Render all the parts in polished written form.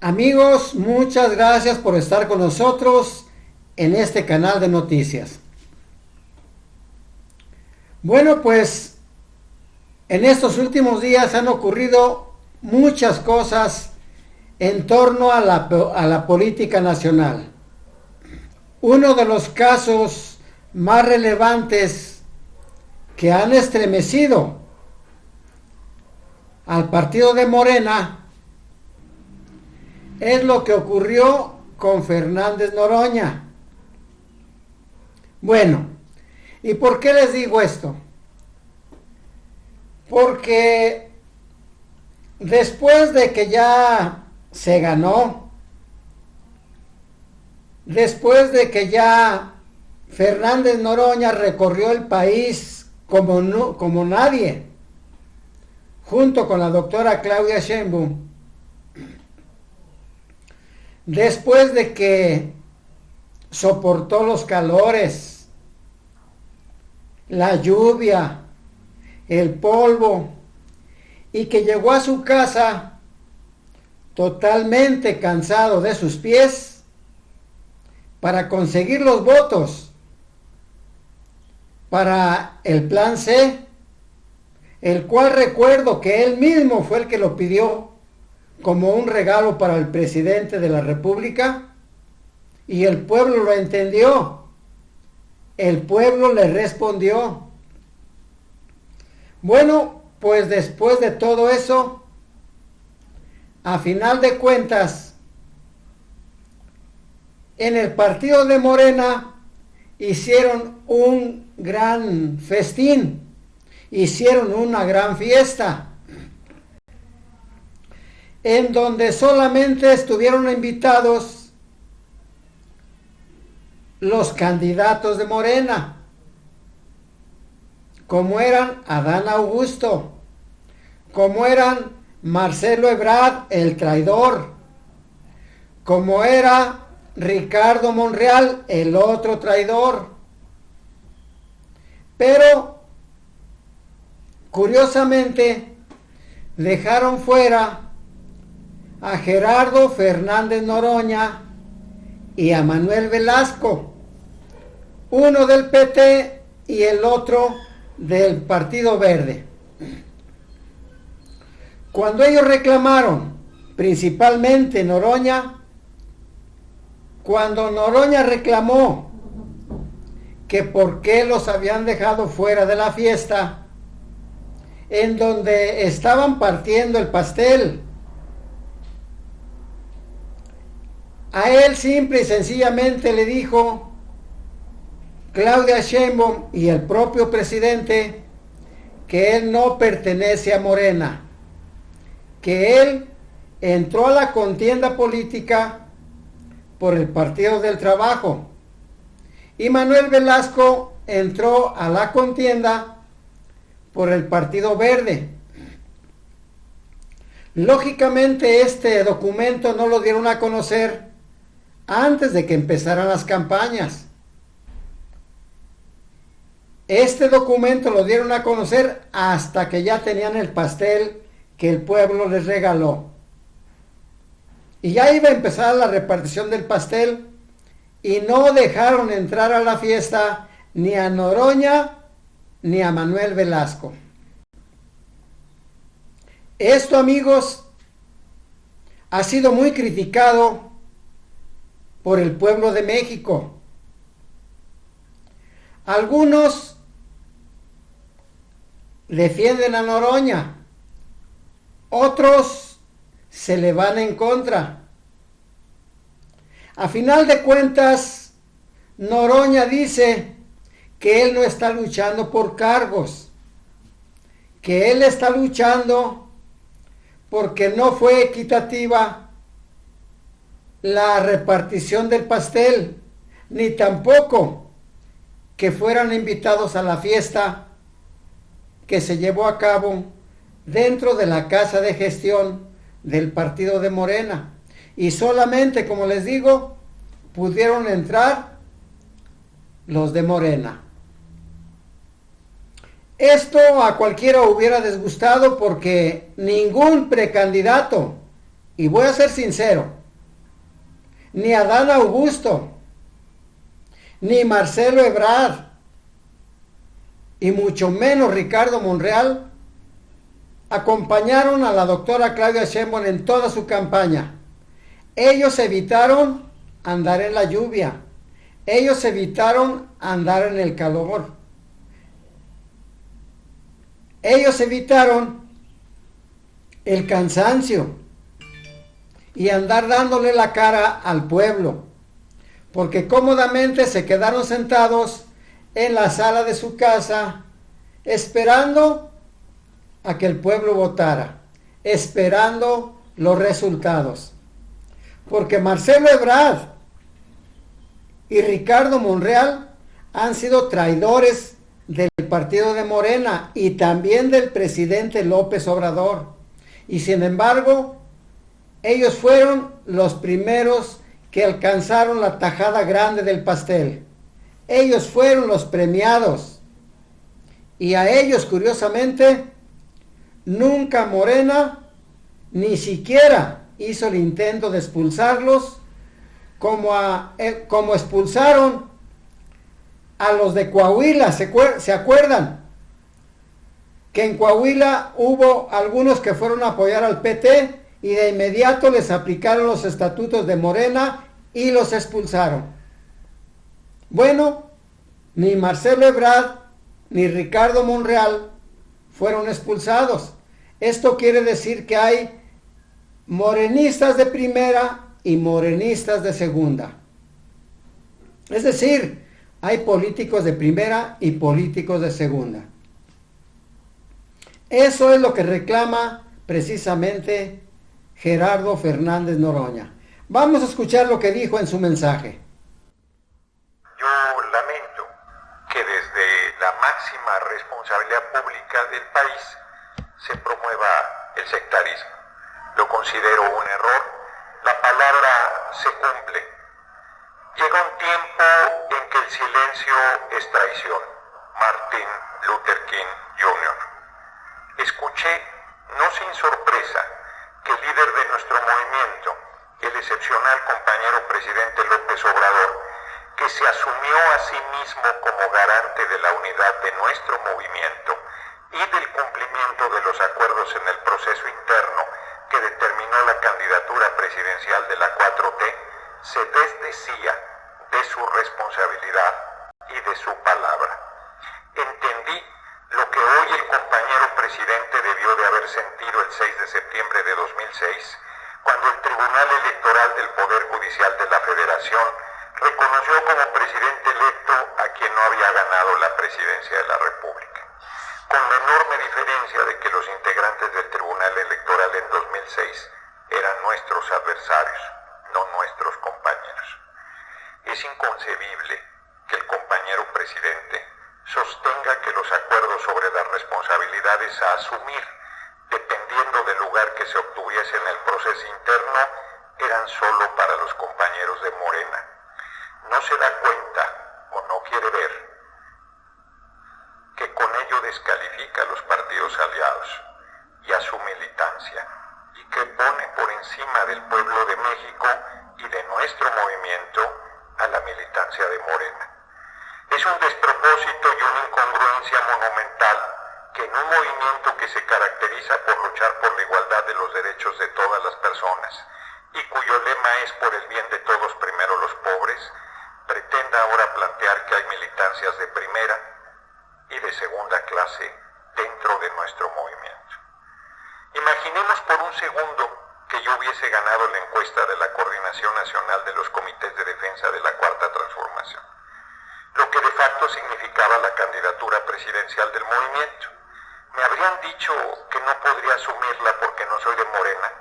Amigos, muchas gracias por estar con nosotros en este canal de noticias. Bueno, pues en estos últimos días han ocurrido muchas cosas en torno a la política nacional. Uno de los casos más relevantes que han estremecido al partido de Morena es lo que ocurrió con Fernández Noroña. Bueno, ¿y por qué les digo esto? Porque después de que ya se ganó, después de que ya Fernández Noroña recorrió el país como nadie, junto con la doctora Claudia Sheinbaum, después de que soportó los calores, la lluvia, el polvo, y que llegó a su casa totalmente cansado de sus pies para conseguir los votos para el Plan C, el cual recuerdo que él mismo fue el que lo pidió como un regalo para el presidente de la República, y el pueblo lo entendió, el pueblo le respondió. Bueno, pues después de todo eso, a final de cuentas, en el partido de Morena hicieron un gran festín, hicieron una gran fiesta, en donde solamente estuvieron invitados los candidatos de Morena, como eran Adán Augusto, como eran Marcelo Ebrard, el traidor, como era Ricardo Monreal, el otro traidor. Pero, curiosamente, dejaron fuera a Gerardo Fernández Noroña y a Manuel Velasco, uno del PT y el otro del Partido Verde. Cuando ellos reclamaron, principalmente Noroña, cuando Noroña reclamó que por qué los habían dejado fuera de la fiesta, en donde estaban partiendo el pastel, a él simple y sencillamente le dijo Claudia Sheinbaum y el propio presidente que él no pertenece a Morena, que él entró a la contienda política por el Partido del Trabajo, y Manuel Velasco entró a la contienda por el Partido Verde. Lógicamente este documento no lo dieron a conocer antes de que empezaran las campañas. Este documento lo dieron a conocer hasta que ya tenían el pastel que el pueblo les regaló. Y ya iba a empezar la repartición del pastel y no dejaron entrar a la fiesta ni a Noroña ni a Manuel Velasco. Esto, amigos, ha sido muy criticado por el pueblo de México. Algunos defienden a Noroña, otros se le van en contra. A final de cuentas, Noroña dice que él no está luchando por cargos, que él está luchando porque no fue equitativa la repartición del pastel, ni tampoco que fueran invitados a la fiesta que se llevó a cabo dentro de la casa de gestión del partido de Morena. Y solamente, como les digo, pudieron entrar los de Morena. Esto a cualquiera hubiera disgustado porque ningún precandidato Y voy a ser sincero, ni Adán Augusto, ni Marcelo Ebrard, y mucho menos Ricardo Monreal, acompañaron a la doctora Claudia Sheinbaum en toda su campaña. Ellos evitaron andar en la lluvia. Ellos evitaron andar en el calor. Ellos evitaron el cansancio y andar dándole la cara al pueblo, porque cómodamente se quedaron sentados en la sala de su casa esperando a que el pueblo votara, esperando los resultados. Porque Marcelo Ebrard y Ricardo Monreal han sido traidores del partido de Morena y también del presidente López Obrador. Y sin embargo, ellos fueron los primeros que alcanzaron la tajada grande del pastel. Ellos fueron los premiados. Y a ellos, curiosamente, nunca Morena ni siquiera hizo el intento de expulsarlos, como expulsaron a los de Coahuila. ¿Se acuerdan? Que en Coahuila hubo algunos que fueron a apoyar al PT y de inmediato les aplicaron los estatutos de Morena y los expulsaron. Bueno, ni Marcelo Ebrard ni Ricardo Monreal fueron expulsados. Esto quiere decir que hay morenistas de primera y morenistas de segunda. Es decir, hay políticos de primera y políticos de segunda. Eso es lo que reclama precisamente Gerardo Fernández Noroña. Vamos a escuchar lo que dijo en su mensaje. Yo lamento que desde la máxima responsabilidad pública del país se promueva el sectarismo. Lo considero un error. La palabra se cumple. Llega un tiempo en que el silencio es traición. Martin Luther King Jr. Escuché, no sin sorpresa, que el líder de nuestro movimiento, el excepcional compañero presidente López Obrador, que se asumió a sí mismo como garante de la unidad de nuestro movimiento y del cumplimiento de los acuerdos en el proceso interno que determinó la candidatura presidencial de la 4T, se desdecía de su responsabilidad y de su palabra. Entendí lo que hoy el compañero presidente debió de haber sentido el 6 de septiembre de 2006, cuando el Tribunal Electoral del Poder Judicial de la Federación reconoció como presidente electo a quien no había ganado la presidencia de la República. Con la enorme diferencia de que los integrantes del Tribunal Electoral en 2006 eran nuestros adversarios, no nuestros compañeros. Es inconcebible que el compañero presidente sostenga que los acuerdos sobre las responsabilidades a asumir, dependiendo del lugar que se obtuviese en el proceso interno, eran solo para los compañeros de Morena. No se da cuenta o no quiere ver que con ello descalifica a los partidos aliados y a su militancia, y que pone por encima del pueblo de México y de nuestro movimiento a la militancia de Morena. Es un despropósito y una incongruencia monumental que en un movimiento que se caracteriza por luchar por la igualdad de los derechos de todas las personas y cuyo lema es por el bien de todos primero los pobres, pretenda ahora plantear que hay militancias de primera y de segunda clase dentro de nuestro movimiento. Imaginemos por un segundo que yo hubiese ganado la encuesta de la Coordinación Nacional de los Comités de Defensa de la Cuarta Transformación, lo que de facto significaba la candidatura presidencial del movimiento. Me habrían dicho que no podría asumirla porque no soy de Morena.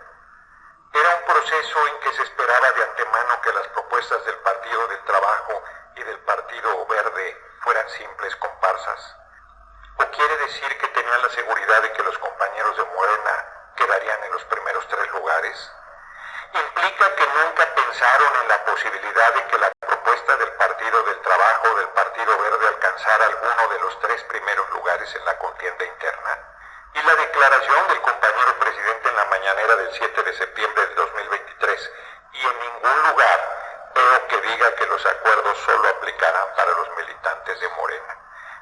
Era un proceso en que se esperaba de antemano que las propuestas del Partido del Trabajo y del Partido Verde fueran simples comparsas. ¿O quiere decir que tenían la seguridad de que los compañeros de Morena quedarían en los primeros 3 lugares? Implica que nunca pensaron en la posibilidad de que la propuesta del Partido del Trabajo o del Partido Verde alcanzara alguno de los 3 primeros lugares en la contienda interna. y la declaración del compañero presidente en la mañanera del 7 de septiembre de 2023, y en ningún lugar veo que diga que los acuerdos solo aplicarán para los militantes de Morena.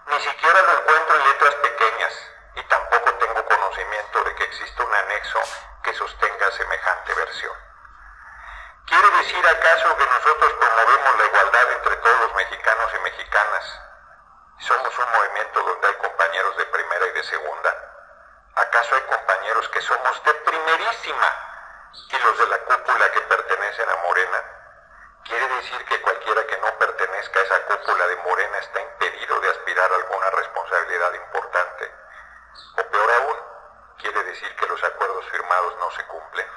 Ni siquiera lo encuentro en letras pequeñas, y tampoco tengo conocimiento de que exista un anexo que sostenga semejante versión. ¿Quiere decir acaso que nosotros promovemos la igualdad entre todos los mexicanos y mexicanas? ¿Somos un movimiento donde hay compañeros de primera y de segunda? ¿Acaso hay compañeros que somos de primerísima y los de la cúpula que pertenecen a Morena? ¿Quiere decir que cualquiera que no pertenezca a esa cúpula de Morena está impedido de aspirar a alguna responsabilidad importante? O peor aún, ¿quiere decir que los acuerdos firmados no se cumplen?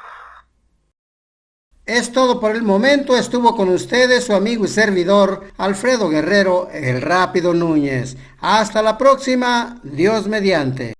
Es todo por el momento. Estuvo con ustedes su amigo y servidor Alfredo Guerrero, el Rápido Núñez. Hasta la próxima, Dios mediante.